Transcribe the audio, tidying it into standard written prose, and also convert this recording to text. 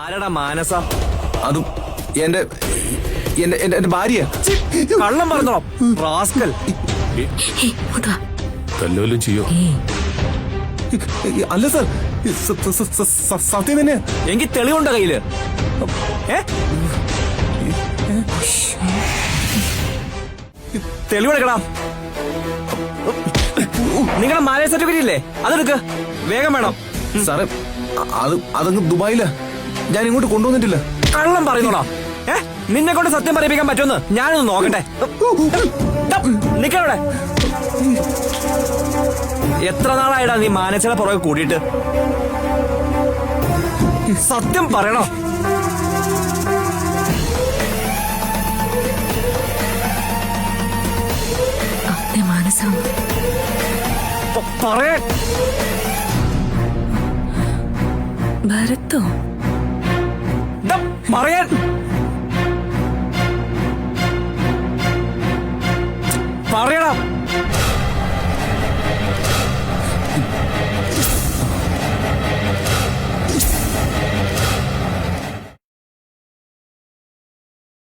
ആരടാ മാനസ? അതും എന്റെ എന്റെ എന്റെ ഭാര്യ. കള്ളം പറഞ്ഞോ റാസ്കൽ. തല്ലുവല്ലും ചെയ്യോ? അല്ല സാർ, സത്യം തന്നെ. എങ്കിൽ തെളിവുണ്ടോ കയ്യില്? തെളിവെടുക്കണം. നിങ്ങളുടെ മാരേജ് സർട്ടിഫിക്കറ്റ് ഇല്ലേ? അതെടുക്ക്, വേഗം വേണം. സാറേ അതങ്ങ് ദുബായിലാ, ഞാൻ ഇങ്ങോട്ട് കൊണ്ടുവന്നിട്ടില്ല. കള്ളം പറയുന്നോടാ. നിന്നെ കൊണ്ട് സത്യം പറയിപ്പിക്കാൻ പറ്റുമെന്ന് ഞാനൊന്ന് നോക്കട്ടെ. നിക്കവിടെ. എത്ര നാളായിടാ നീ മാനേജറെ പുറകെ കൂടിയിട്ട്? സത്യം പറയണോ? പറയേ. ഭരത്തോ? പറയാൻ